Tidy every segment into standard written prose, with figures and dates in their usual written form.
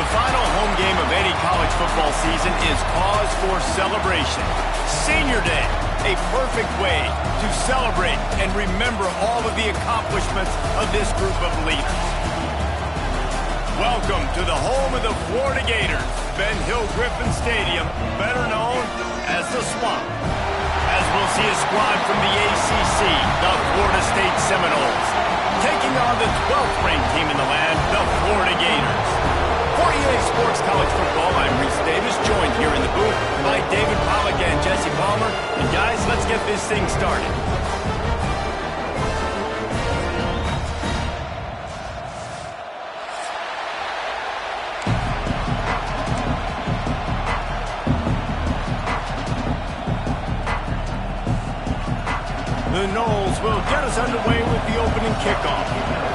The final home game of any college football season is cause for celebration. Senior Day, a perfect way to celebrate and remember all of the accomplishments of this group of leaders. Welcome to the home of the Florida Gators, Ben Hill Griffin Stadium, better known as the Swamp. As we'll see a squad from the ACC, the Florida State Seminoles, taking on the 12th ranked team in the land, the Florida Gators. For EA Sports College Football, I'm Reese Davis, joined here in the booth by David Pollack and Jesse Palmer. And guys, let's get this thing started. The Noles will get us underway with the opening kickoff.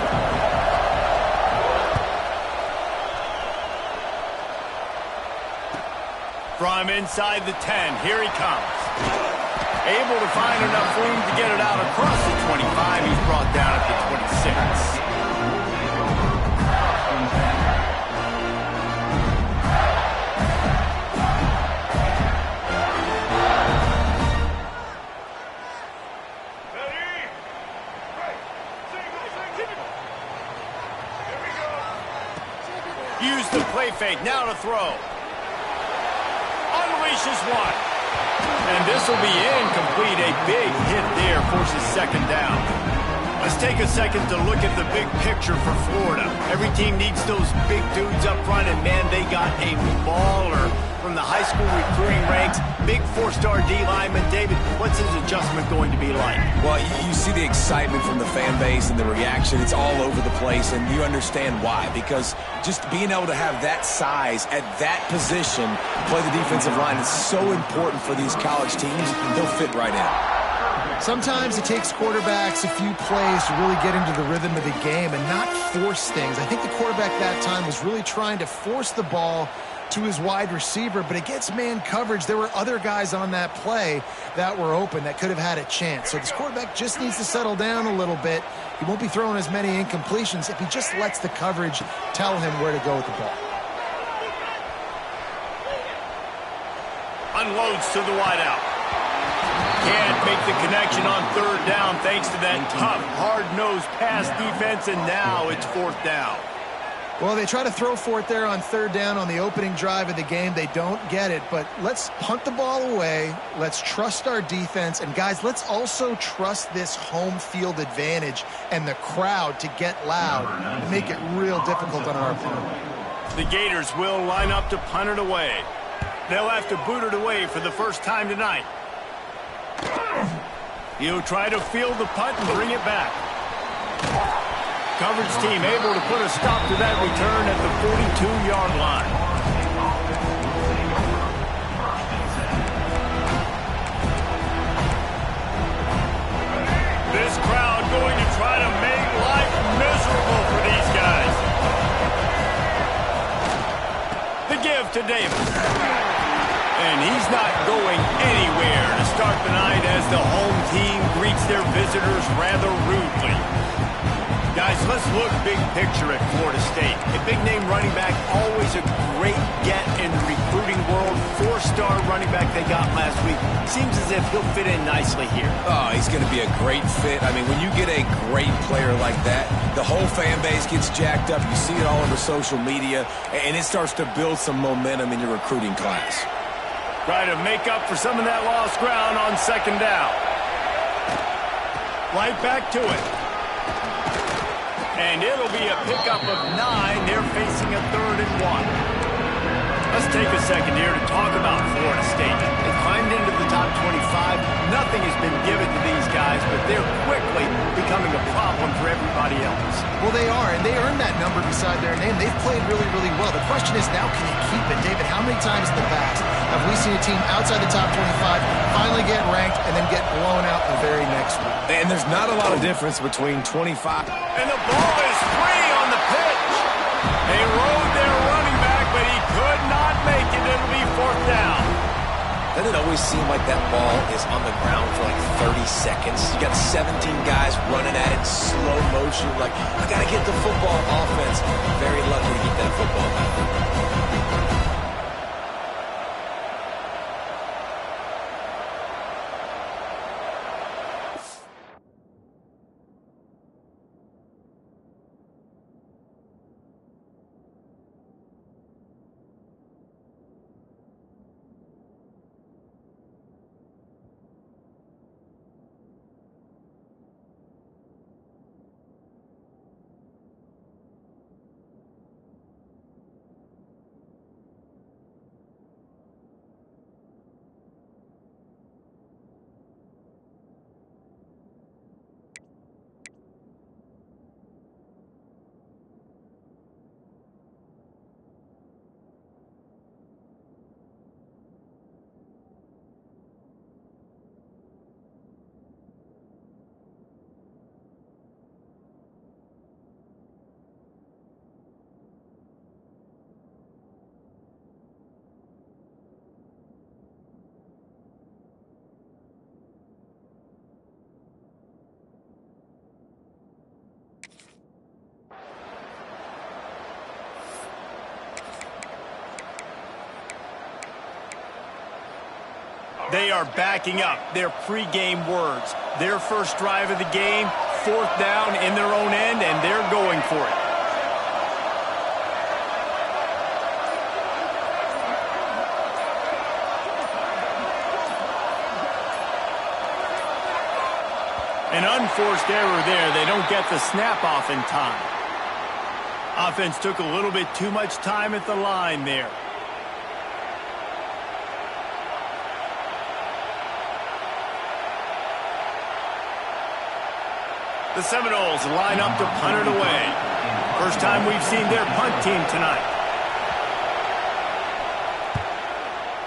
From inside the 10, here he comes. Able to find enough room to get it out across the 25. He's brought down at the 26. Use the play fake, now to throw. Unleashes one. And this will be incomplete. A big hit there forces second down. Let's take a second to look at the big picture for Florida. Every team needs those big dudes up front, and man, they got a baller from the high school recruiting ranks. Big four-star D lineman. David, what's his adjustment going to be like? Well, you see the excitement from the fan base and the reaction. It's all over the place, and you understand why. Because just being able to have that size at that position, play the defensive line, is so important for these college teams. They'll fit right in. Sometimes it takes quarterbacks a few plays to really get into the rhythm of the game and not force things. I think the quarterback that time was really trying to force the ball to his wide receiver, but against man coverage, there were other guys on that play that were open that could have had a chance. So this quarterback just needs to settle down a little bit. He won't be throwing as many incompletions if he just lets the coverage tell him where to go with the ball. Unloads to the wideout. Can't make the connection on third down thanks to that tough, hard-nosed pass defense, and now it's fourth down. Well, they try to throw for it there on third down on the opening drive of the game. They don't get it, but let's punt the ball away. Let's trust our defense. And, guys, let's also trust this home field advantage and the crowd to get loud and make it real difficult on our opponent. The Gators will line up to punt it away. They'll have to boot it away for the first time tonight. He'll try to field the punt and bring it back. Coverage team able to put a stop to that return at the 42-yard line. This crowd going to try to make life miserable for these guys. The give to Davis. And he's not going anywhere to start the night as the home team greets their visitors rather rudely. Guys, let's look big picture at Florida State. A big-name running back, always a great get in the recruiting world. Four-star running back they got last week. Seems as if he'll fit in nicely here. Oh, he's going to be a great fit. I mean, when you get a great player like that, the whole fan base gets jacked up. You see it all over social media, and it starts to build some momentum in your recruiting class. Try to make up for some of that lost ground on second down. Right back to it. And it'll be a pickup of 9. They're facing a 3rd and 1. Let's take a second here to talk about Florida State. They climbed into the top 25. Nothing has been given to these guys, but they're quickly becoming a problem for everybody else. Well, they are, and they earned that number beside their name. They've played really, really well. The question is now, can you keep it? David, how many times in the past have we seen a team outside the top 25 finally get ranked and then get blown out the very next week? And there's not a lot of difference between 25. And the ball is free on the pitch. They rode their running back, but he could not make it. It'll be fourth down. Doesn't it always seem like that ball is on the ground for like 30 seconds? You got 17 guys running at it, slow motion. Like, I got to get the football offense. Very lucky to get that football back. They are backing up their pregame words. Their first drive of the game, 4th down in their own end, and they're going for it. An unforced error there. They don't get the snap off in time. Offense took a little bit too much time at the line there. The Seminoles line up to punt it away. First time we've seen their punt team tonight.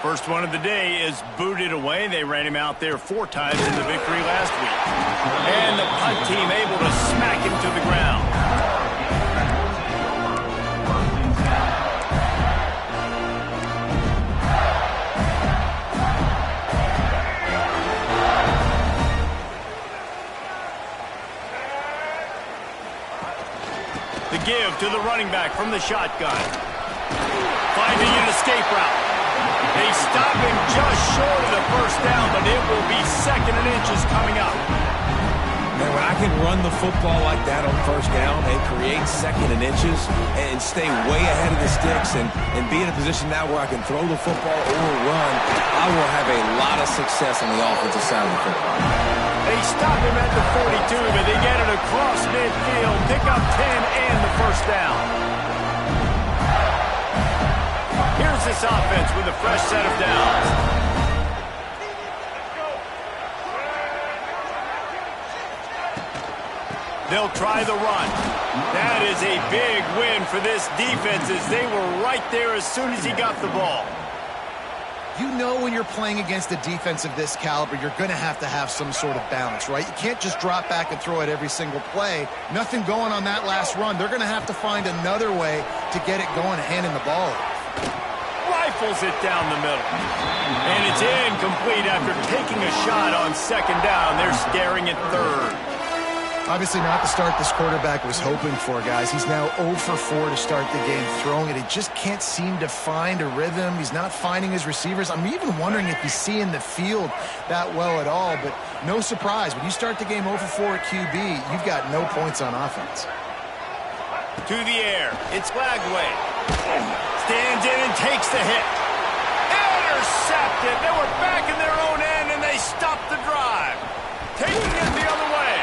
First one of the day is booted away. They ran him out there 4 times in the victory last week. And the punt team able to smack him to the ground. The give to the running back from the shotgun. Finding an escape route. They stop him just short of the first down, but it will be 2nd and inches coming up. Man, when I can run the football like that on first down and create 2nd and inches and stay way ahead of the sticks and be in a position now where I can throw the football or run, I will have a lot of success on the offensive side of the football. They stop him at the 42, but they get it across midfield, pick up 10 and the first down. Here's this offense with a fresh set of downs. They'll try the run. That is a big win for this defense as they were right there as soon as he got the ball. You know when you're playing against a defense of this caliber, you're going to have some sort of balance, right? You can't just drop back and throw it every single play. Nothing going on that last run. They're going to have to find another way to get it going, handing the ball off. Rifles it down the middle. And it's incomplete after taking a shot on 2nd down. They're staring at 3rd. Obviously not the start this quarterback was hoping for, guys. He's now 0 for 4 to start the game throwing it. He just can't seem to find a rhythm. He's not finding his receivers. I'm even wondering if he's seeing the field that well at all, but no surprise. When you start the game 0 for 4 at QB, you've got no points on offense. To the air. It's Lagway. Stands in and takes the hit. Intercepted. They were back in their own end, and they stopped the drive. Taking it the other way.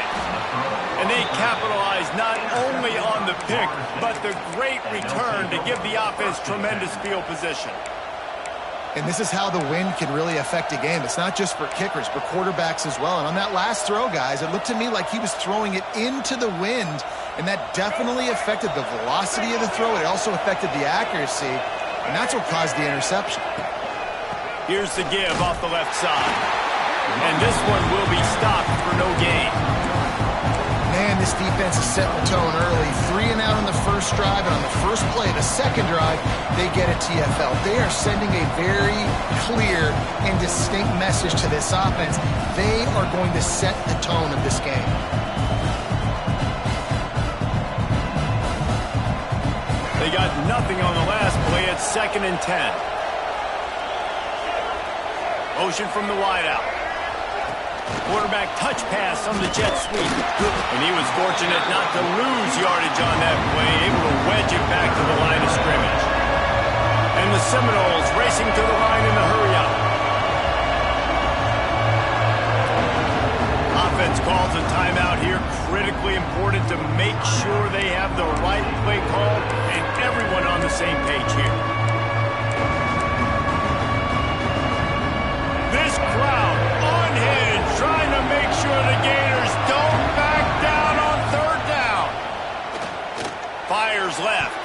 And they capitalized not only on the pick, but the great return to give the offense tremendous field position. And this is how the wind can really affect a game. It's not just for kickers, but quarterbacks as well. And on that last throw, guys, it looked to me like he was throwing it into the wind, and that definitely affected the velocity of the throw. It also affected the accuracy, and that's what caused the interception. Here's the give off the left side. And this one will be stopped for no gain. Man, this defense is setting the tone early. 3 and out on the first drive, and on the first play, the second drive, they get a TFL. They are sending a very clear and distinct message to this offense. They are going to set the tone of this game. They got nothing on the last play at 2nd and 10. Motion from the wideout. Quarterback touch pass on the jet sweep. And he was fortunate not to lose yardage on that play, able to wedge it back to the line of scrimmage. And the Seminoles racing to the line in the hurry-up. Offense calls a timeout here. Critically important to make sure they have the right play call and everyone on the same page here. This crowd unhinged, trying to make sure the Gators don't back down on 3rd down. Fires left.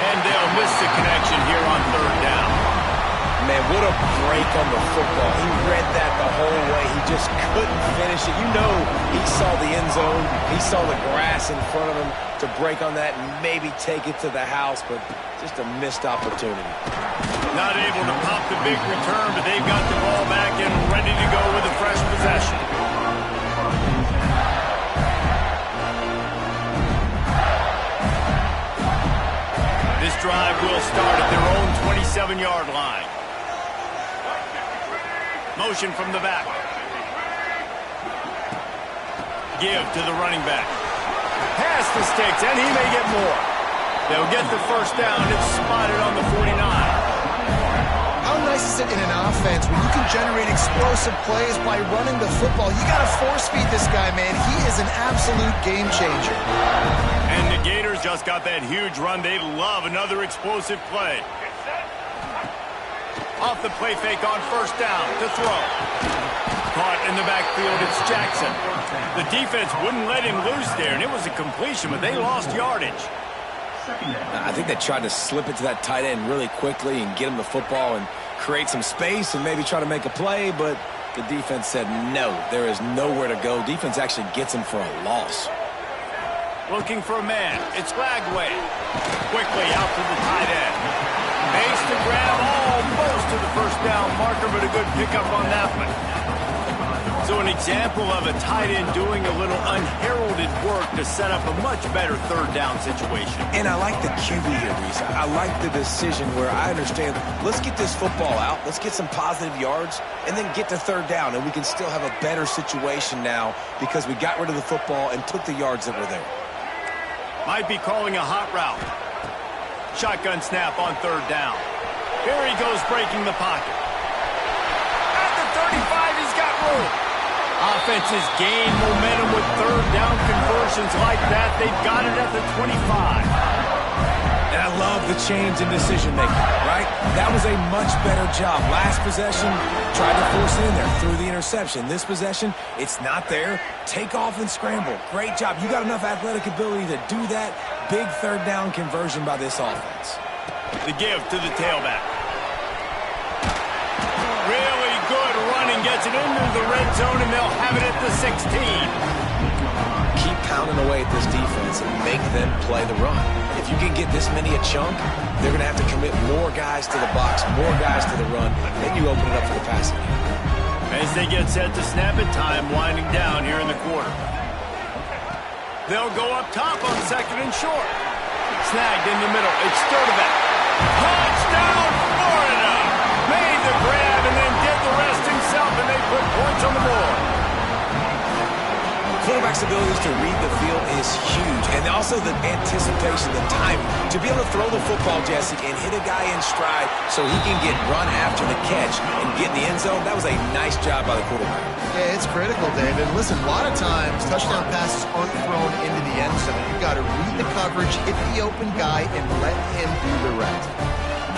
And they'll miss the connection here on 3rd down. Man, what a break on the football. He read that the whole way. He just couldn't finish it. You know he saw the end zone. He saw the grass in front of him to break on that and maybe take it to the house, but just a missed opportunity. Not able to pop the big return, but they've got the ball back and ready to go with a fresh possession. This drive will start at their own 27-yard line. Motion from the back. Give to the running back. Pass the sticks, and he may get more. They'll get the first down. It's spotted on the 49. How nice is it in an offense when you can generate explosive plays by running the football? You got to force feed this guy, man. He is an absolute game changer. And the Gators just got that huge run. They love another explosive play. Off the play fake on first down to throw. Caught in the backfield, it's Jackson. The defense wouldn't let him loose there, and it was a completion, but they lost yardage. I think they tried to slip it to that tight end really quickly and get him the football and create some space and maybe try to make a play, but the defense said no, there is nowhere to go. Defense actually gets him for a loss. Looking for a man. It's Lagway. Quickly out to the tight end. Makes the grab almost to the first down marker, but a good pickup on that one. So an example of a tight end doing a little unheralded work to set up a much better third down situation. And I like the QB here, Reese. I like the decision where I understand, let's get this football out, let's get some positive yards, and then get to third down, and we can still have a better situation now because we got rid of the football and took the yards that were there. Might be calling a hot route. Shotgun snap on third down. Here he goes breaking the pocket. At the 35, he's got room. Offenses gain momentum with third down conversions like that. They've got it at the 25. And I love the change in decision-making, right? That was a much better job. Last possession, tried to force it in there, threw the interception. This possession, it's not there. Take off and scramble. Great job. You got enough athletic ability to do that. Big third down conversion by this offense. The give to the tailback. Really good running, gets it into the red zone, and they'll have it at the 16. Keep pounding away at this defense and make them play the run. If you can get this many a chunk, they're going to have to commit more guys to the box, more guys to the run, then you open it up for the passing game. As they get set to snap it, time winding down here in the quarter. They'll go up top on second and short. Snagged in the middle. It's Sturdivant. Touchdown, Florida! Made the grab and then did the rest himself, and they put points on the board. Quarterback's abilities to read the field is huge, and also the anticipation, the timing. To be able to throw the football, Jesse, and hit a guy in stride so he can get run after the catch and get in the end zone, that was a nice job by the quarterback. Yeah, it's critical, David. Listen, a lot of times touchdown passes aren't thrown into the end zone. You've got to read the coverage, hit the open guy, and let him do the rest.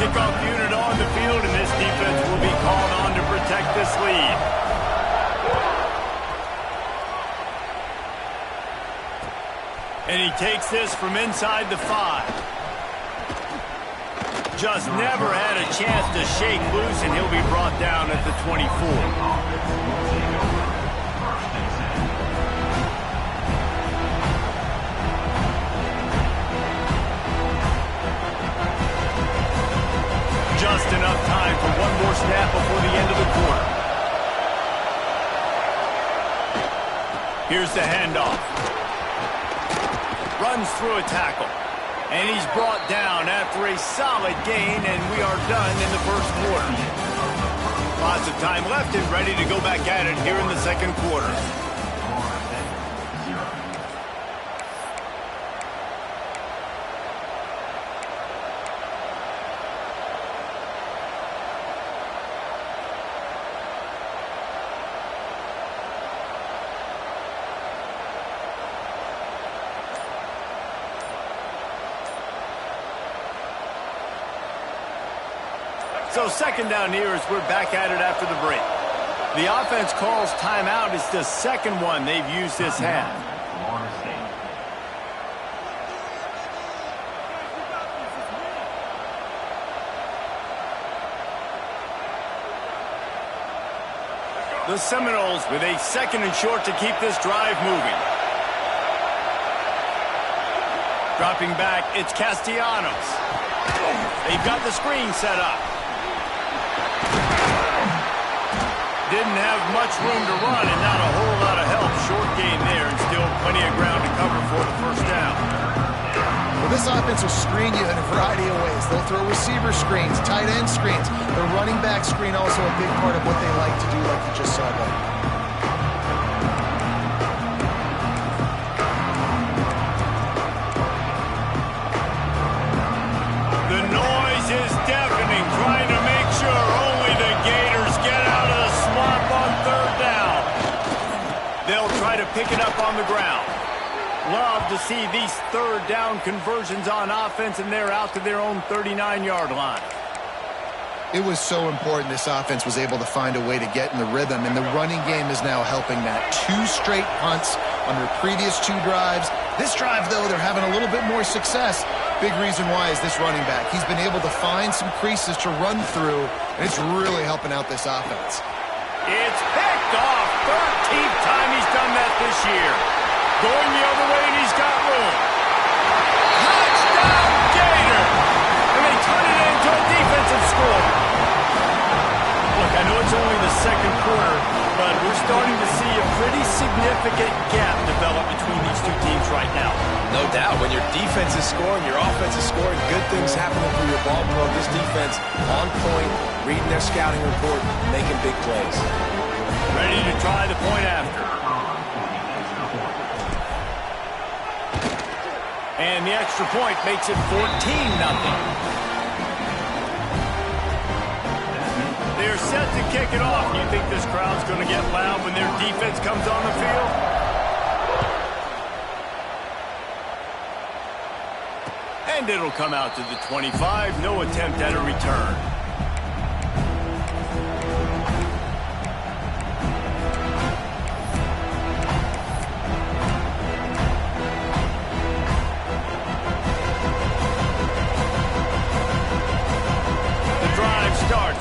Kickoff unit on the field, and this defense will be called on to protect this lead. And he takes this from inside the 5. Just never had a chance to shake loose, and he'll be brought down at the 24. Just enough time for one more snap before the end of the quarter. Here's the handoff. Runs through a tackle. And he's brought down after a solid gain, and we are done in the first quarter. Lots of time left and ready to go back at it here in the second quarter. So second down here as we're back at it after the break. The offense calls timeout. It's the second one they've used this half. The Seminoles with a second and short to keep this drive moving. Dropping back, it's Castellanos. They've got the screen set up. Didn't have much room to run and not a whole lot of help. Short gain there and still plenty of ground to cover for the first down. Well, this offense will screen you in a variety of ways. They'll throw receiver screens, tight end screens. The running back screen also a big part of what they like to do, like you just saw there. The noise is deafening, trying to make sure only the Gators get out of the swamp on third down. They'll try to pick it up on the ground. Love to see these third down conversions on offense, and they're out to their own 39-yard line. It was so important this offense was able to find a way to get in the rhythm, and the running game is now helping that. 2 straight punts on their previous 2 drives. This drive, though, they're having a little bit more success. Big reason why is this running back. He's been able to find some creases to run through, and it's really helping out this offense. It's picked off. 13th time he's done that this year. Going the other way, and he's got room. Touchdown, Gator! And they turn it into a defensive score. Look, I know it's only the second quarter, but we're starting to see a pretty significant gap develop between these two teams right now. No doubt. When your defense is scoring, your offense is scoring, good things happening for your ball pro. This defense on point, reading their scouting report, making big plays. Ready to try the point after. And the extra point makes it 14-0. They're set to kick it off. You think this crowd's going to get loud when their defense comes on the field? And it'll come out to the 25. No attempt at a return.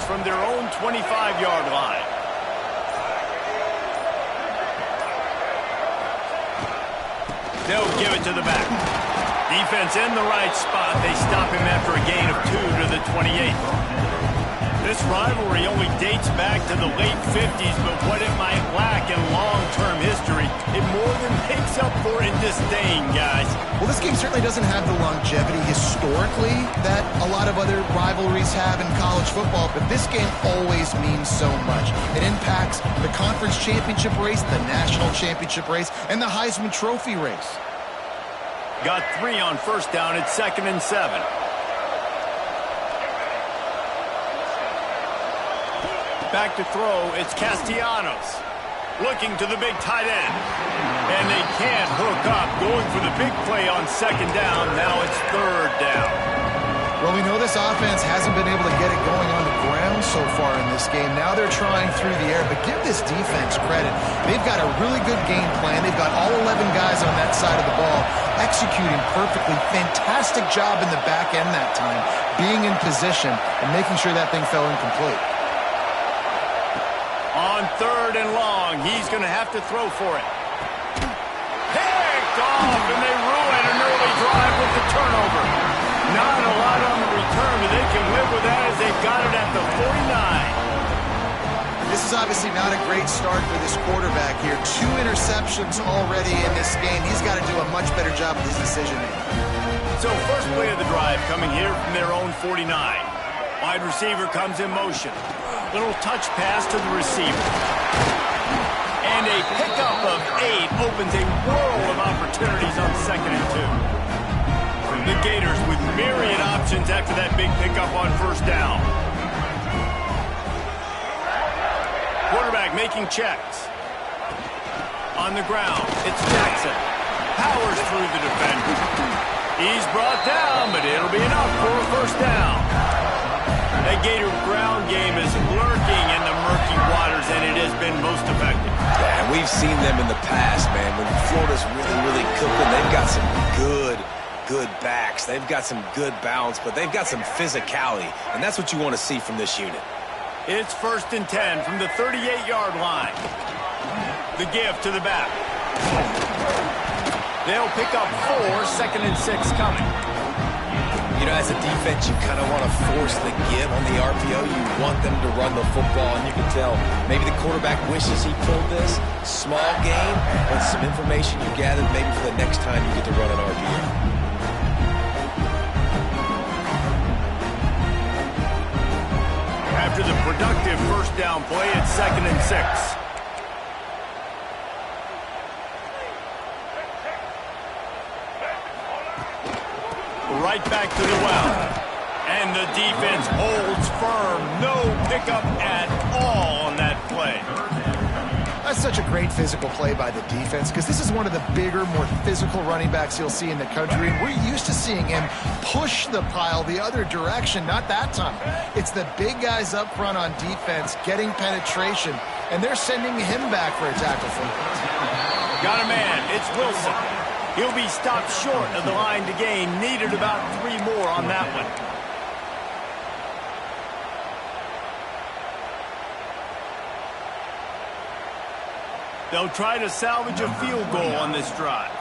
From their own 25-yard line. They'll give it to the back. Defense in the right spot. They stop him after a gain of 2 to the 28. This rivalry only dates back to the late 50s, but what it might lack in long-term history, it more than makes up for in disdain, guys. Well, this game certainly doesn't have the longevity historically that a lot of other rivalries have in college football, but this game always means so much. It impacts the conference championship race, the national championship race, and the Heisman Trophy race. Got 3 on first down. It's 2nd and 7. Back to throw, it's Castellanos. Looking to the big tight end. And they can't hook up. Going for the big play on 2nd down. Now it's 3rd down. Well, we know this offense hasn't been able to get it going on the ground so far in this game. Now they're trying through the air, but give this defense credit. They've got a really good game plan. They've got all 11 guys on that side of the ball executing perfectly. Fantastic job in the back end that time, being in position and making sure that thing fell incomplete. On 3rd and long, he's going to have to throw for it. Picked off, and they ruin an early drive with the turnover. Not a lot on the return, but they can live with that as they've got it at the 49. This is obviously not a great start for this quarterback here. 2 interceptions already in this game. He's got to do a much better job with his decision-making. So first play of the drive coming here from their own 49. Wide receiver comes in motion. Little touch pass to the receiver. And a pickup of 8 opens a world of opportunities on 2nd and 2. The Gators with myriad options after that big pickup on 1st down. Quarterback making checks. On the ground, it's Jackson. Powers through the defender. He's brought down, but it'll be enough for a 1st down. That Gator ground game is lurking in the murky waters, and it has been most effective. Yeah, and we've seen them in the past, man. When Florida's really cooking, they've got some good backs. They've got some good balance, but they've got some physicality, and that's what you want to see from this unit. It's 1st and 10 from the 38-yard line. The give to the back. They'll pick up 4, 2nd and 6 coming. You know, as a defense, you kind of want to force the give on the RPO. You want them to run the football, and you can tell maybe the quarterback wishes he pulled this. Small game, but some information you gathered maybe for the next time you get to run an RPO. after the productive first down play at 2nd and 6. Right back to the well. And the defense holds firm. No pickup at all on that play. That's such a great physical play by the defense because this is one of the bigger, more physical running backs you'll see in the country. And we're used to seeing him push the pile the other direction. Not that time. It's the big guys up front on defense getting penetration, and they're sending him back for a tackle for him. Got a man. It's Wilson. He'll be stopped short of the line to gain. Needed about 3 more on that one. They'll try to salvage a field goal on this drive.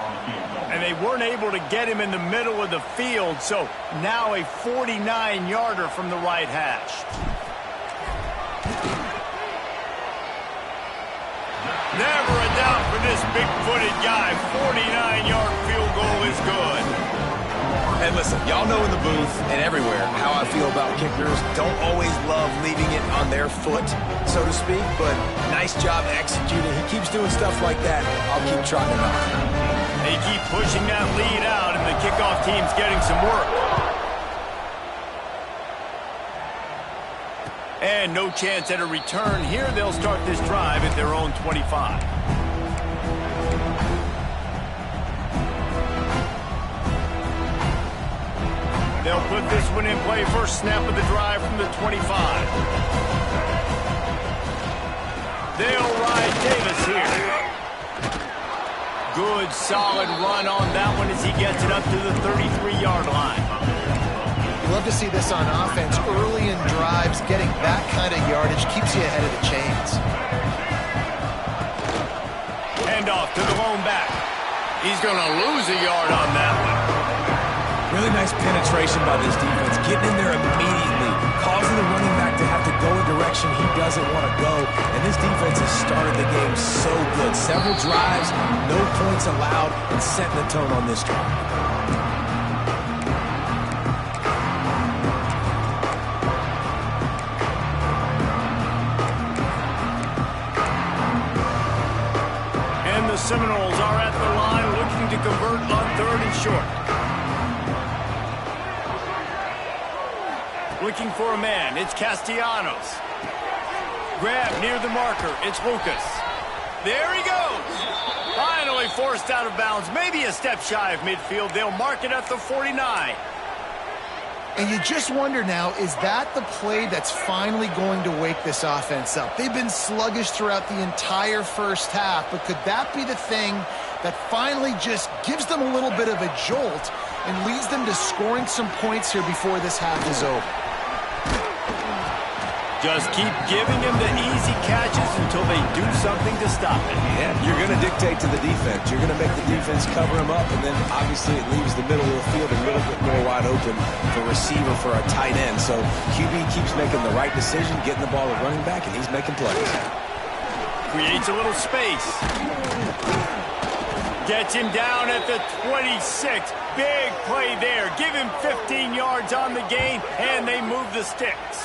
And they weren't able to get him in the middle of the field, so now a 49-yarder from the right hash. Never a doubt for this big-footed guy. 49-yard field goal is good. And listen, y'all know in the booth and everywhere how I feel about kickers. Don't always love leaving it on their foot, so to speak, but nice job executing. He keeps doing stuff like that. I'll keep trotting him out. They keep pushing that lead out, and the kickoff team's getting some work. And no chance at a return here. They'll start this drive at their own 25. They'll put this one in play. First snap of the drive from the 25. They'll ride Davis here. Good, solid run on that one as he gets it up to the 33-yard line. You love to see this on offense. Early in drives, getting that kind of yardage keeps you ahead of the chains. Hand off to the lone back. He's going to lose a yard on that one. Really nice penetration by this defense, getting in there immediately, causing the running back to have to go a direction he doesn't want to go. And this defense has started the game so good. Several drives, no points allowed, and setting the tone on this drive. And the Seminoles are at the line looking to convert on 3rd and short. Looking for a man. It's Castellanos. Grab near the marker. It's Lucas. There he goes. Finally forced out of bounds. Maybe a step shy of midfield. They'll mark it at the 49. And you just wonder now, is that the play that's finally going to wake this offense up? They've been sluggish throughout the entire first half, but could that be the thing that finally just gives them a little bit of a jolt and leads them to scoring some points here before this half is over? Just keep giving him the easy catches until they do something to stop it. Yeah, you're going to dictate to the defense. You're going to make the defense cover him up, and then obviously it leaves the middle of the field a little bit more wide open for receiver for a tight end. So QB keeps making the right decision, getting the ball to running back, and he's making plays. Creates a little space. Gets him down at the 26. Big play there. Give him 15 yards on the gain, and they move the sticks.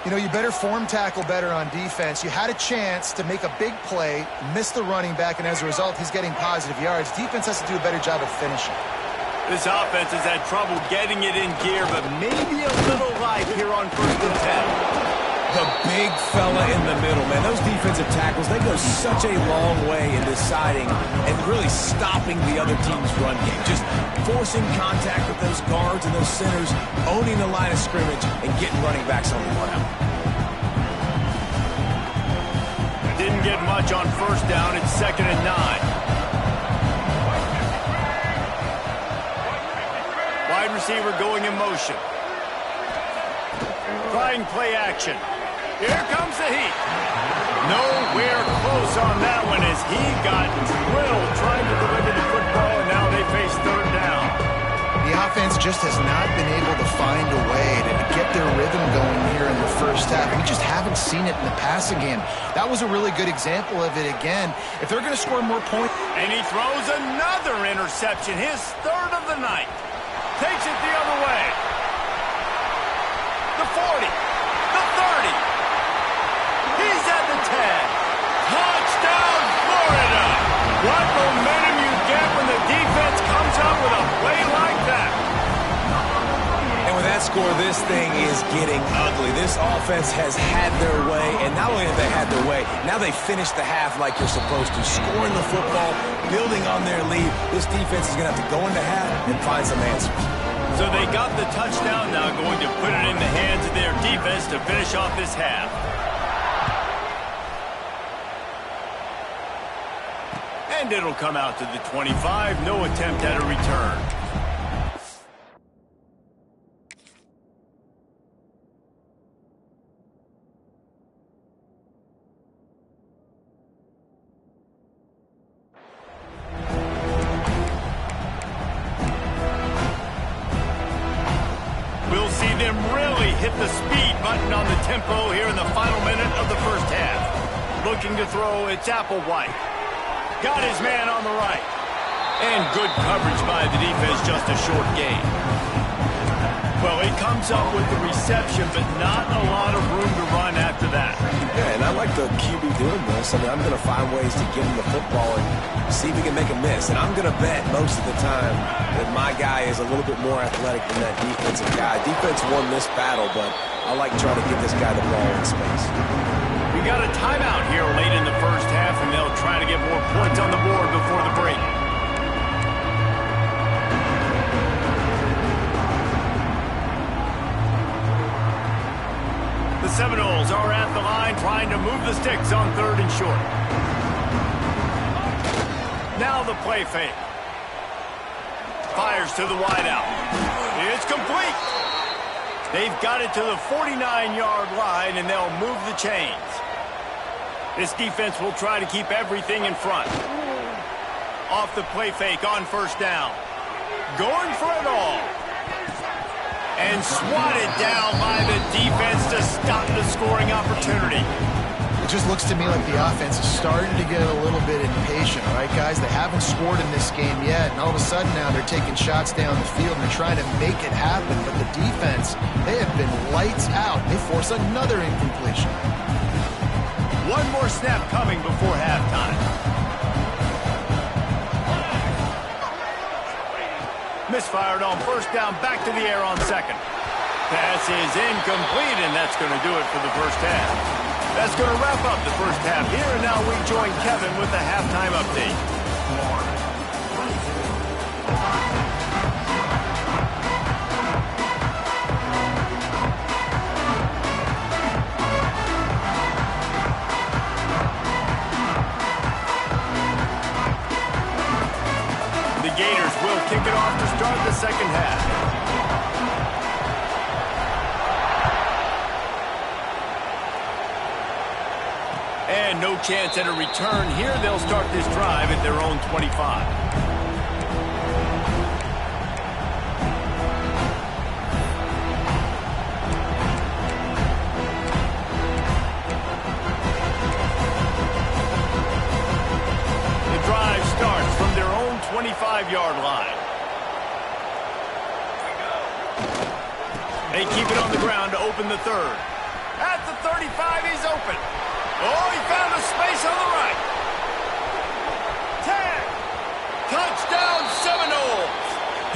You know, you better form tackle better on defense. You had a chance to make a big play, miss the running back, and as a result, he's getting positive yards. Defense has to do a better job of finishing. This offense has had trouble getting it in gear, but maybe a little life here on 1st and 10. The big fella in the middle, man. Those defensive tackles, they go such a long way in deciding and really stopping the other team's run game. Just forcing contact with those guards and those centers, owning the line of scrimmage, and getting running backs on the ground. Didn't get much on 1st down. It's 2nd and 9. Wide receiver going in motion. Trying play action. Here comes the heat. Nowhere close on that one as he got drilled trying to deliver the football, and now they face 3rd down. The offense just has not been able to find a way to get their rhythm going here in the first half. We just haven't seen it in the passing game. That was a really good example of it again. If they're going to score more points. And he throws another interception, his 3rd of the night. Takes it the other way. The 40, the 30. score, this thing is getting ugly. This offense has had their way, and not only have they had their way, now they finished the half like you're supposed to, scoring the football, building on their lead. This defense is going to have to go into half and find some answers. So they got the touchdown, now going to put it in the hands of their defense to finish off this half. And it'll come out to the 25. No attempt at a return. We'll see them really hit the speed button on the tempo here in the final minute of the first half. Looking to throw, it's Applewhite. Got his man on the right. And good coverage by the defense, just a short gain. Well, he comes up with the reception, but not a lot of room to run after that. Yeah, and I like the QB doing this. I mean, I'm going to find ways to get him the football and see if he can make a miss. And I'm going to bet most of the time that my guy is a little bit more athletic than that defensive guy. Defense won this battle, but I like trying to give this guy the ball in space. We got a timeout here late in the first half, and they'll try to get more points on the board before the break. The Seminoles are at the line trying to move the sticks on 3rd and short. Now the play fake. Fires to the wideout. It's complete. They've got it to the 49-yard line, and they'll move the chains. This defense will try to keep everything in front. Off the play fake on 1st down. Going for it all. And swatted down by the defense to stop the scoring opportunity. It just looks to me like the offense is starting to get a little bit impatient, right, guys? They haven't scored in this game yet, and all of a sudden now they're taking shots down the field and they're trying to make it happen. But the defense, they have been lights out. They force another incompletion. One more snap coming before halftime. Misfired on 1st down, back to the air on 2nd. Pass is incomplete, and that's going to do it for the first half. That's going to wrap up the first half here, and now we join Kevin with the halftime update. The Gators will kick it off to start the second half. And no chance at a return here. They'll start this drive at their own 25. The drive starts from their own 25-yard line. They keep it on the ground to open the 3rd. At the 35, he's open. Oh, he found a space on the right. 10. Touchdown, Seminoles.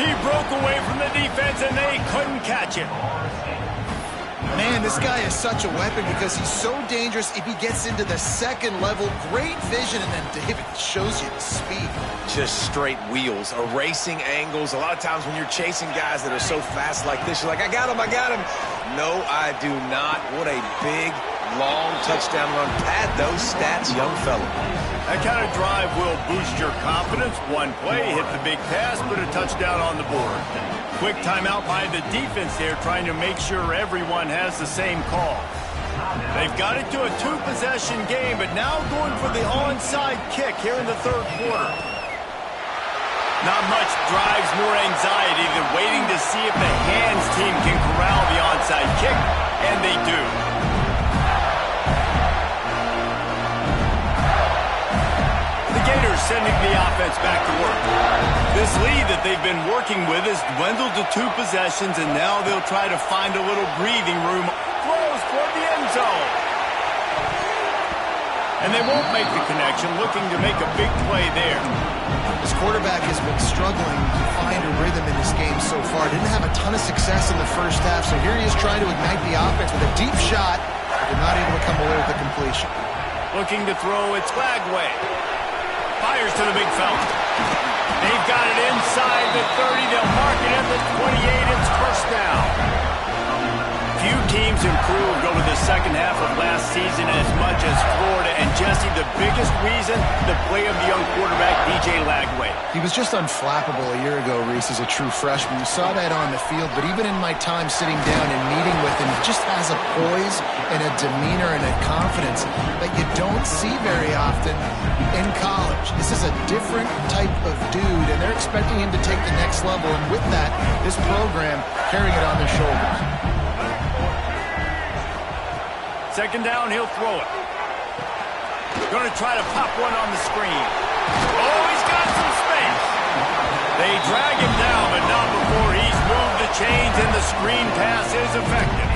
He broke away from the defense, and they couldn't catch him. Man, this guy is such a weapon because he's so dangerous if he gets into the 2nd level. Great vision, and then David shows you the speed. Just straight wheels, erasing angles. A lot of times when you're chasing guys that are so fast like this, you're like, I got him, I got him. No, I do not. What a big, long touchdown run. Pad those stats, young fella. That kind of drive will boost your confidence. One play, hit the big pass, put a touchdown on the board. Quick timeout by the defense here, trying to make sure everyone has the same call. They've got it to a 2-possession game, but now going for the onside kick here in the 3rd quarter. Not much drives more anxiety than waiting to see if the hands team can corral the onside kick, and they do. The Gators sending the offense back to work. This lead that they've been working with has dwindled to 2 possessions, and now they'll try to find a little breathing room. Throws toward the end zone. And they won't make the connection, looking to make a big play there. This quarterback has been struggling to find a rhythm in this game so far. Didn't have a ton of success in the first half, so here he is trying to ignite the offense with a deep shot, but not able to come away with the completion. Looking to throw, it's Lagway. Fires to the big fella. They've got it inside the 30. They'll mark it at the 28. It's first down. Few teams improved over the second half of last season as much as Florida. And Jesse, the biggest reason, the play of the young quarterback, DJ Lagway. He was just unflappable a year ago, Reese, as a true freshman. You saw that on the field, but even in my time sitting down and meeting with him, he just has a poise and a demeanor and a confidence that you don't see very often in college. This is a different type of dude, and they're expecting him to take the next level, and with that, this program carrying it on their shoulders. Second down, he'll throw it. Going to try to pop one on the screen. Oh, he's got some space. They drag him down, but not before he's moved the chains, and the screen pass is effective.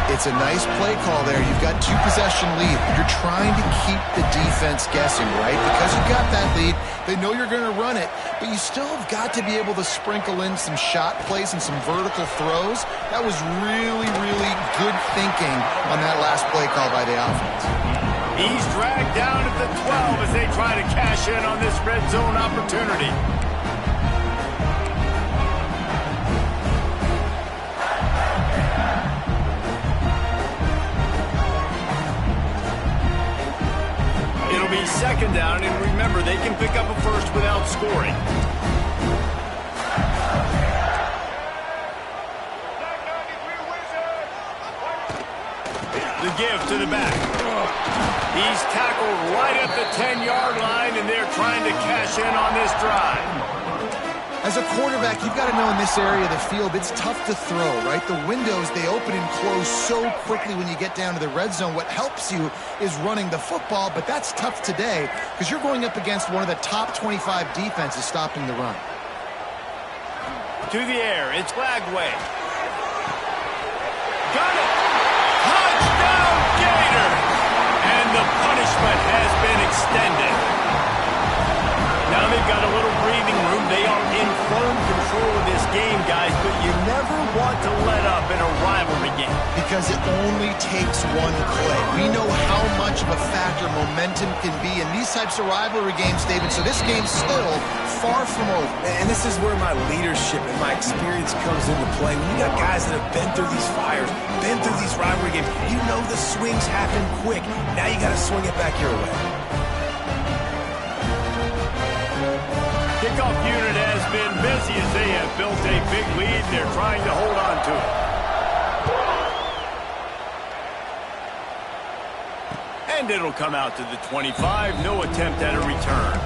It's a nice play call there. You've got 2-possession lead. You're trying to keep the defense guessing, right? Because you've got that lead, they know you're going to run it, but you still have got to be able to sprinkle in some shot plays and some vertical throws. That was really, really good thinking on that last play call by the offense. He's dragged down at the 12 as they try to cash in on this red zone opportunity. It'll be second down, and remember, they can pick up a first without scoring. The give to the back. He's tackled right at the 10-yard line, and they're trying to cash in on this drive. As a quarterback, you've got to know in this area of the field, it's tough to throw, right? The windows, they open and close so quickly when you get down to the red zone. What helps you is running the football, but that's tough today because you're going up against one of the top 25 defenses stopping the run. To the air, it's Lagway. Got it! Touchdown, Gator! And the punishment has been extended. Now they've got a little breathing room. They are in firm control of this game, guys, but you never want to let up in a rivalry game. Because it only takes one play. We know how much of a factor momentum can be in these types of rivalry games, David, so this game's still far from over. And this is where my leadership and my experience comes into play. When you got guys that have been through these fires, been through these rivalry games, you know the swings happen quick. Now you got to swing it back your way. Kickoff unit has been busy as they have built a big lead. They're trying to hold on to it. And it'll come out to the 25. No attempt at a return.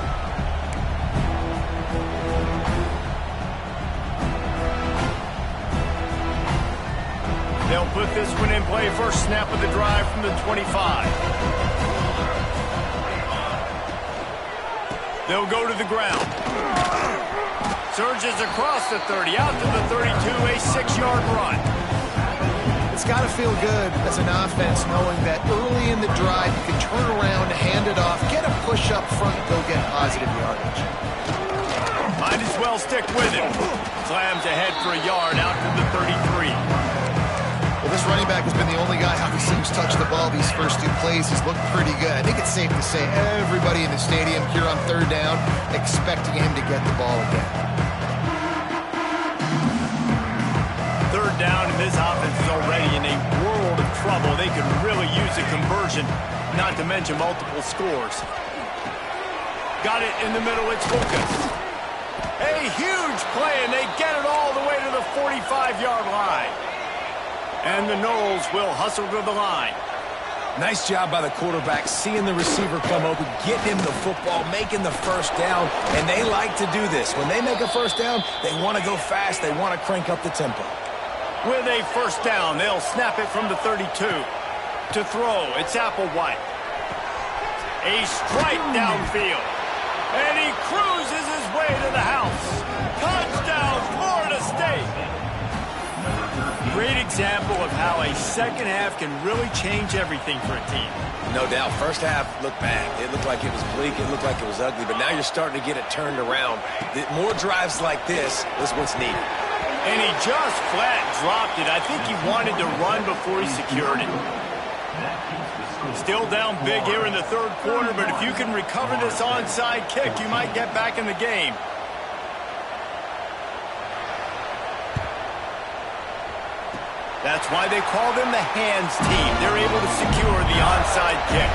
They'll put this one in play. First snap of the drive from the 25. They'll go to the ground. Surges across the 30, out to the 32, a 6-yard run. It's got to feel good as an offense knowing that early in the drive you can turn around, hand it off, get a push up front, and go get positive yardage. Might as well stick with it. Slams ahead for a yard out to the 33. Well, this running back has been the only guy obviously who's touched the ball these first two plays. He's looked pretty good. I think it's safe to say everybody in the stadium here on third down expecting him to get the ball again. Third down, and this offense is already in a world of trouble. They could really use a conversion, not to mention multiple scores. Got it in the middle, it's Lucas. A huge play, and they get it all the way to the 45-yard line. And the Noles will hustle to the line. Nice job by the quarterback, seeing the receiver come open, getting him the football, making the first down, and they like to do this. When they make a first down, they want to go fast, they want to crank up the tempo. With a first down, they'll snap it from the 32. To throw, it's Applewhite. A strike downfield. And he cruises his way to the house. Touchdown, Florida State. great example of how a second half can really change everything for a team. No doubt. First half looked bad. It looked like it was bleak. It looked like it was ugly. But now you're starting to get it turned around. More drives like this is what's needed. And he just flat dropped it. I think he wanted to run before he secured it. Still down big here in the third quarter, but if you can recover this onside kick, you might get back in the game. That's why they call them the hands team. They're able to secure the onside kick.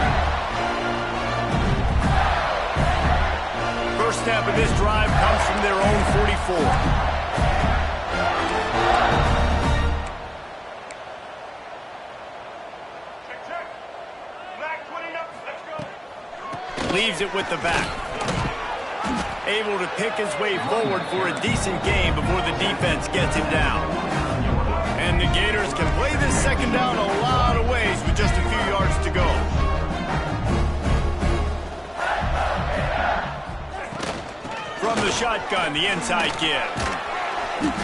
First snap of this drive comes from their own 44. Leaves it with the back. Able to pick his way forward for a decent gain before the defense gets him down. And the Gators can play this second down a lot of ways with just a few yards to go. From the shotgun, the inside give.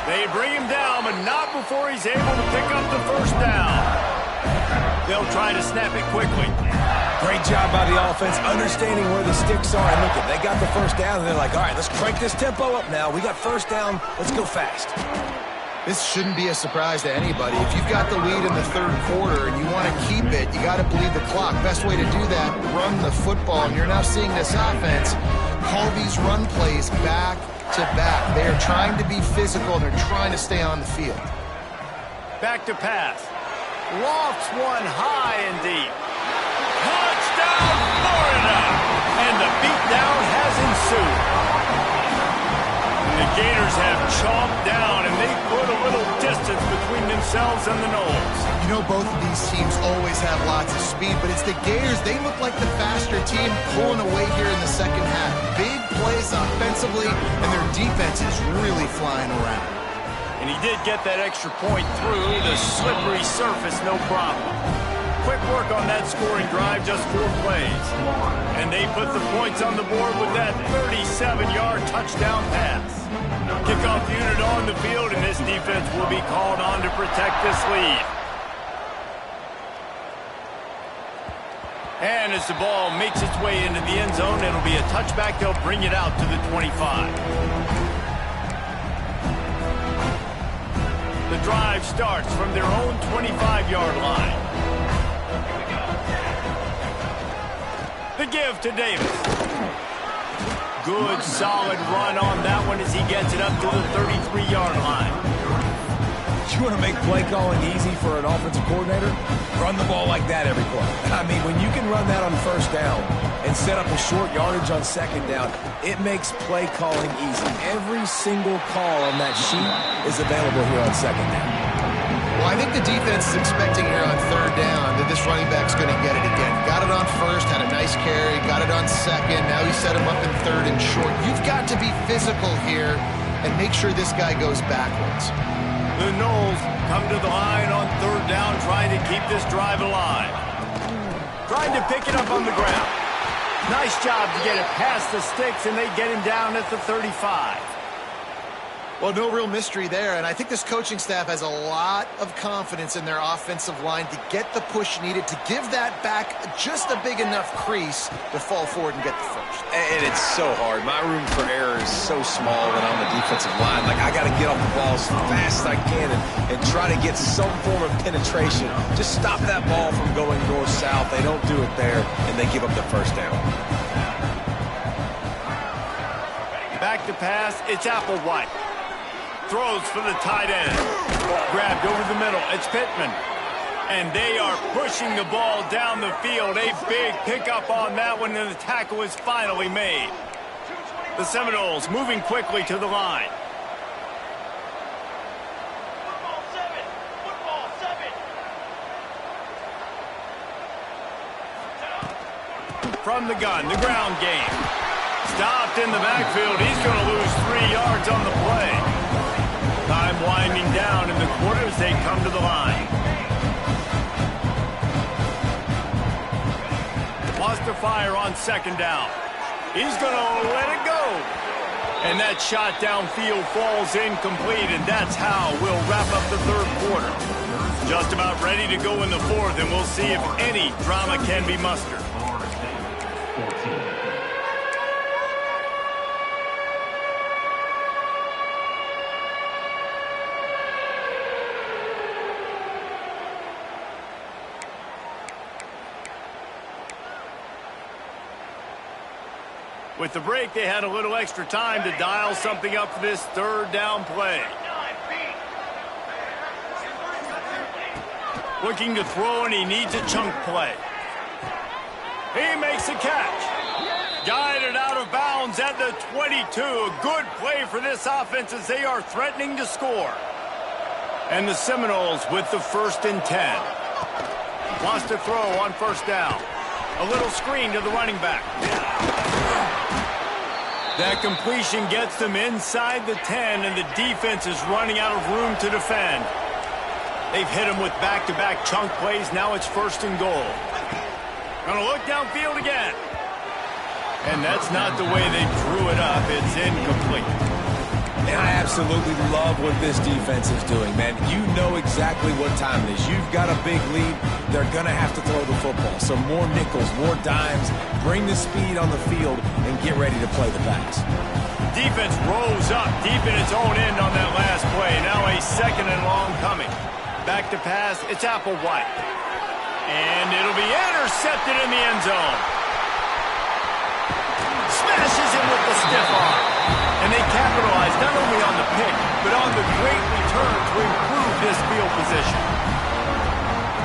They bring him down, but not before he's able to pick up the first down. They'll try to snap it quickly. Great job by the offense, understanding where the sticks are. And look, they got the first down, and they're like, all right, let's crank this tempo up now. We got first down. Let's go fast. This shouldn't be a surprise to anybody. If you've got the lead in the third quarter and you want to keep it, you got to bleed the clock. Best way to do that, run the football. And you're now seeing this offense call these run plays back to back. They are trying to be physical, and they're trying to stay on the field. Back to pass. Lofts one high and deep. Touchdown, Florida! And the beatdown has ensued. The Gators have chomped down, and they put a little distance between themselves and the Noles. You know, both of these teams always have lots of speed, but it's the Gators. They look like the faster team pulling away here in the second half. Big plays offensively, and their defense is really flying around. And he did get that extra point through the slippery surface, no problem. Quick work on that scoring drive, just 4 plays. And they put the points on the board with that 37-yard touchdown pass. Kickoff unit on the field, and this defense will be called on to protect this lead. And as the ball makes its way into the end zone, it'll be a touchback. They'll bring it out to the 25. The drive starts from their own 25-yard line. The give to Davis. Good, solid run on that one as he gets it up to the 33-yard line. You want to make play calling easy for an offensive coordinator? Run the ball like that every play. I mean, when you can run that on first down and set up a short yardage on second down, it makes play calling easy. Every single call on that sheet is available here on second down. Well, I think the defense is expecting here on third down that this running back's going to get it again. Got it on first, had a nice carry, got it on second. Now he set him up in third and short. You've got to be physical here and make sure this guy goes backwards. The Noles come to the line on third down, trying to keep this drive alive. Trying to pick it up on the ground. Nice job to get it past the sticks, and they get him down at the 35. Well, no real mystery there, and I think this coaching staff has a lot of confidence in their offensive line to get the push needed to give that back just a big enough crease to fall forward and get the first. And it's so hard. My room for error is so small when I'm the defensive line. Like, I got to get off the ball as fast as I can and try to get some form of penetration. Just stop that ball from going north-south. They don't do it there, and they give up the first down. Back to pass, it's Applewhite. Throws for the tight end. Grabbed over the middle. It's Pittman. And they are pushing the ball down the field. A big pickup on that one, and the tackle is finally made. The Seminoles moving quickly to the line. From the gun, the ground game. Stopped in the backfield. He's going to lose 3 yards on the play. Time winding down in the quarter as they come to the line. Wants to fire on second down. He's going to let it go. And that shot downfield falls incomplete, and that's how we'll wrap up the third quarter. Just about ready to go in the fourth, and we'll see if any drama can be mustered. With the break, they had a little extra time to dial something up for this third down play. Looking to throw, and he needs a chunk play. He makes a catch. Guided out of bounds at the 22. A good play for this offense as they are threatening to score. And the Seminoles with the 1st and 10. Wants to throw on first down. A little screen to the running back. That completion gets them inside the 10, and the defense is running out of room to defend. They've hit him with back-to-back chunk plays. Now it's 1st and goal. Gonna look downfield again. And that's not the way they drew it up. It's incomplete. And I absolutely love what this defense is doing, man. You know exactly what time it is. You've got a big lead. They're going to have to throw the football. So more nickels, more dimes. Bring the speed on the field and get ready to play the pass. Defense rose up deep in its own end on that last play. Now a 2nd and long coming. Back to pass. It's Applewhite. And it'll be intercepted in the end zone. Smashes him with the stiff arm. And they capitalize not only on the pick, but on the great return to improve this field position.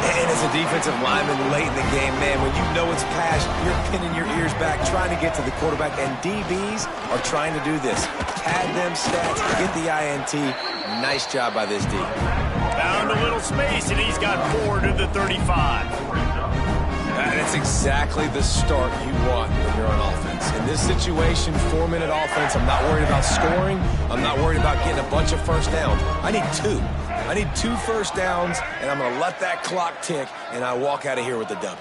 And as a defensive lineman late in the game, man, when you know it's past, you're pinning your ears back, trying to get to the quarterback, and DBs are trying to do this. Pad them stats, get the INT. Nice job by this D. Found a little space, and he's got 4 to the 35. And it's exactly the start you want when you're on offense. In this situation, 4-minute offense, I'm not worried about scoring. I'm not worried about getting a bunch of first downs. I need 2. I need 2 first downs, and I'm going to let that clock tick, and I walk out of here with the W.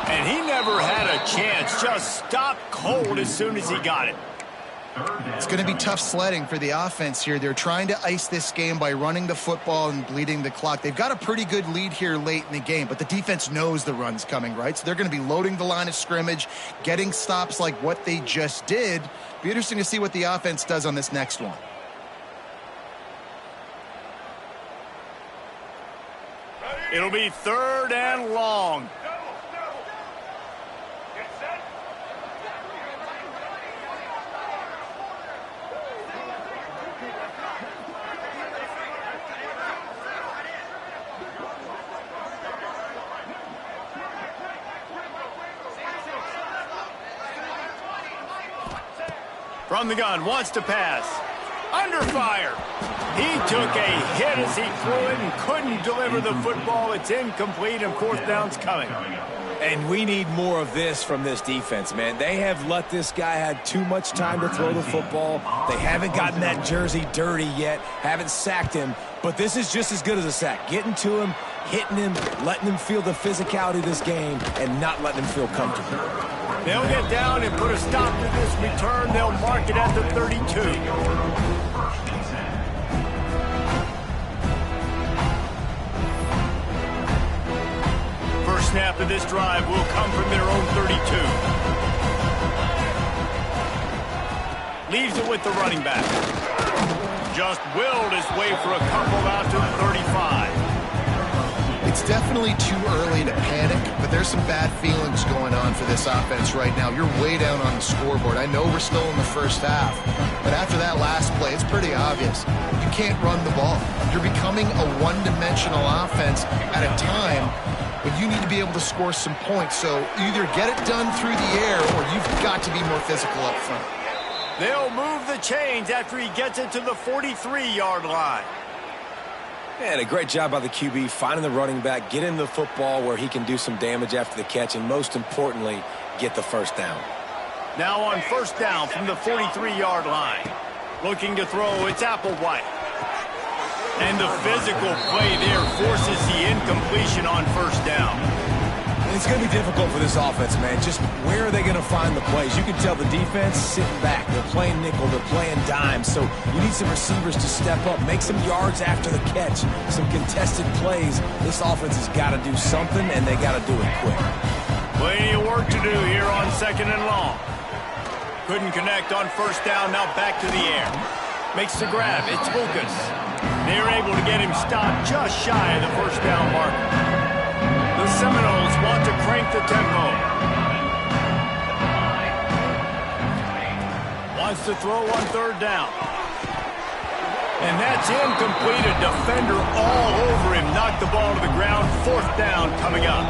And he never had a chance. Just stopped cold as soon as he got it. It's going to be tough sledding for the offense here. They're trying to ice this game by running the football and bleeding the clock. They've got a pretty good lead here late in the game, but the defense knows the run's coming, right? So they're going to be loading the line of scrimmage, getting stops like what they just did. Be interesting to see what the offense does on this next one. It'll be 3rd and long. From the gun, wants to pass. Under fire. He took a hit as he threw it and couldn't deliver the football. It's incomplete, and 4th down's coming. And we need more of this from this defense, man. They have let this guy have too much time to throw the football. They haven't gotten that jersey dirty yet, haven't sacked him. But this is just as good as a sack. Getting to him, hitting him, letting him feel the physicality of this game, and not letting him feel comfortable. They'll get down and put a stop to this return. They'll mark it at the 32. First snap of this drive will come from their own 32. Leaves it with the running back. Just willed his way for a couple out to the 35. It's definitely too early to panic, but there's some bad feelings going on for this offense right now. You're way down on the scoreboard. I know we're still in the first half, but after that last play, it's pretty obvious. You can't run the ball. You're becoming a one-dimensional offense at a time when you need to be able to score some points. So either get it done through the air or you've got to be more physical up front. They'll move the chains after he gets it to the 43-yard line. And a great job by the QB, finding the running back, getting the football where he can do some damage after the catch, and most importantly, get the first down. Now on first down from the 43-yard line. Looking to throw, it's Applewhite. And the physical play there forces the incompletion on first down. It's going to be difficult for this offense, man. Just where are they going to find the plays? You can tell the defense sitting back. They're playing nickel. They're playing dime. So you need some receivers to step up, make some yards after the catch, some contested plays. This offense has got to do something, and they got to do it quick. Plenty of work to do here on 2nd and long. Couldn't connect on 1st down. Now back to the air. Makes the grab. It's Lucas. They're able to get him stopped just shy of the 1st down marker. The Seminoles want to crank the tempo. Wants to throw on 3rd down. And that's incomplete. A defender all over him. Knocked the ball to the ground. 4th down coming up.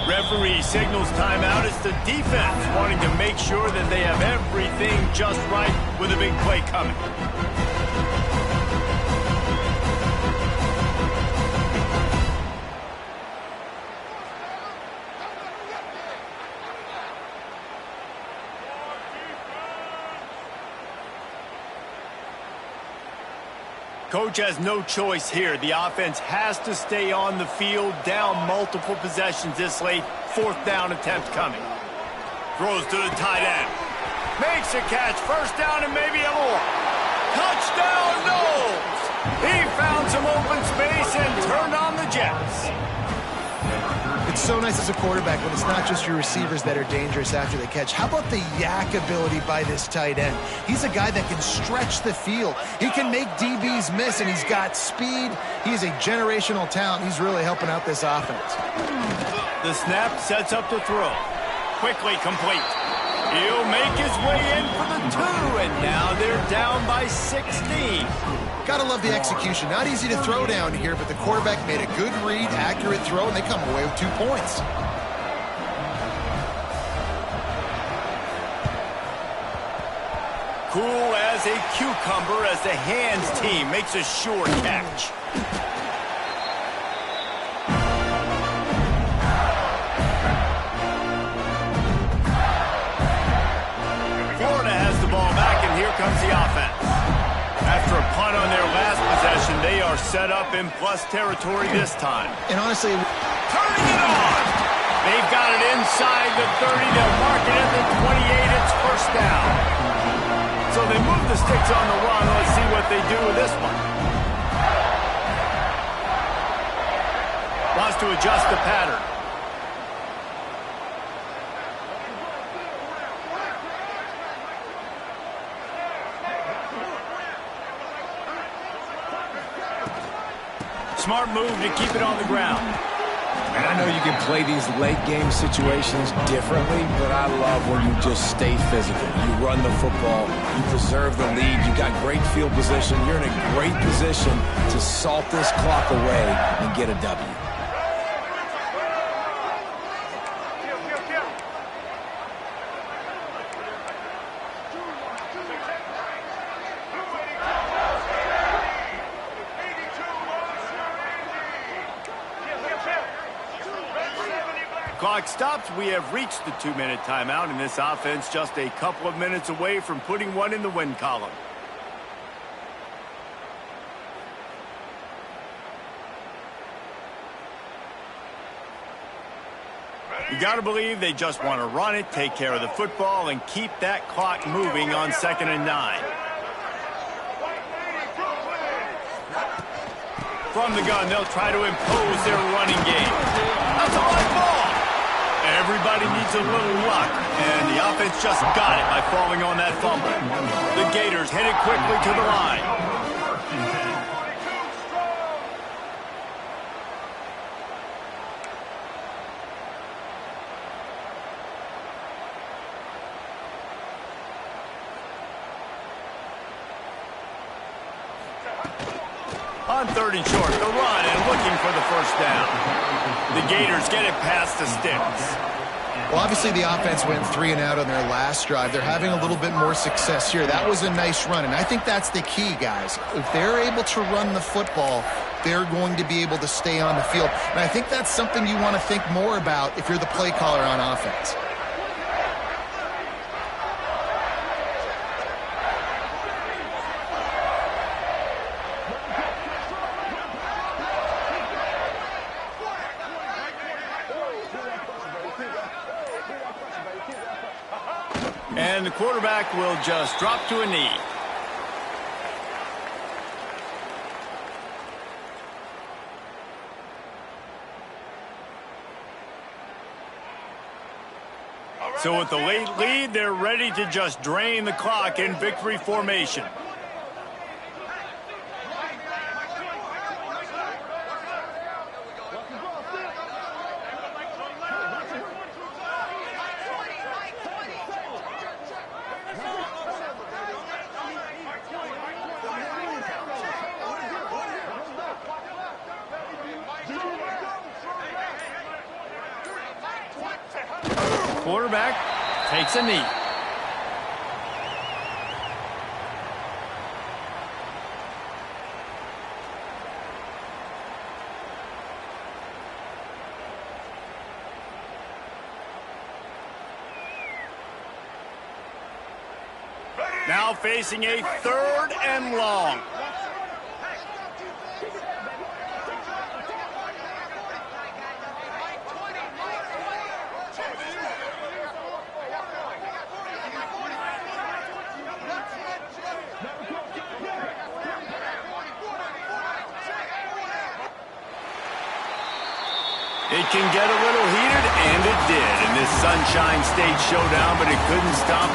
Referee signals timeout. It's the defense wanting to make sure that they have everything just right with a big play coming. Coach has no choice here. The offense has to stay on the field, down multiple possessions this late. 4th down attempt coming. Throws to the tight end. Makes a catch. 1st down and maybe a more. Touchdown, Knowles! He found some open space and turned on the Jets. It's so nice as a quarterback when it's not just your receivers that are dangerous after the catch. How about the yak ability by this tight end? He's a guy that can stretch the field. He can make DBs miss, and he's got speed. He's a generational talent. He's really helping out this offense. The snap sets up the throw. Quickly complete. He'll make his way in for the 2, and now they're down by 16. Gotta love the execution. Not easy to throw down here, but the quarterback made a good read, accurate throw, and they come away with 2 points. Cool as a cucumber as the hands team makes a sure catch. Florida has the ball back, and here comes the offense. After a punt on their last possession, they are set up in plus territory this time. And honestly, turning it on! They've got it inside the 30. They'll mark it at the 28. It's 1st down. So they move the sticks on the run. Let's see what they do with this one. Wants to adjust the pattern. Smart move to keep it on the ground. And I know you can play these late-game situations differently, but I love when you just stay physical. You run the football. You preserve the lead. You got great field position. You're in a great position to salt this clock away and get a W. Clock stops. We have reached the 2-minute timeout, and this offense just a couple of minutes away from putting one in the win column. You got to believe they just want to run it, take care of the football, and keep that clock moving on 2nd and 9. From the gun, they'll try to impose their running game. That's a high ball. Everybody needs a little luck, and the offense just got it by falling on that fumble. The Gators headed quickly to the line. On 3rd and short, the run and looking for the 1st down. The Gators get it past the sticks. well, obviously the offense went 3 and out on their last drive. They're having a little bit more success here. That was a nice run, and I think that's the key, guys. If they're able to run the football, they're going to be able to stay on the field. And I think that's something you want to think more about if you're the play caller on offense. And the quarterback will just drop to a knee. So with the late lead, they're ready to just drain the clock in victory formation. Quarterback takes a knee. Now facing a 3rd and long. It can get a little heated, and it did in this Sunshine State showdown, but it couldn't stop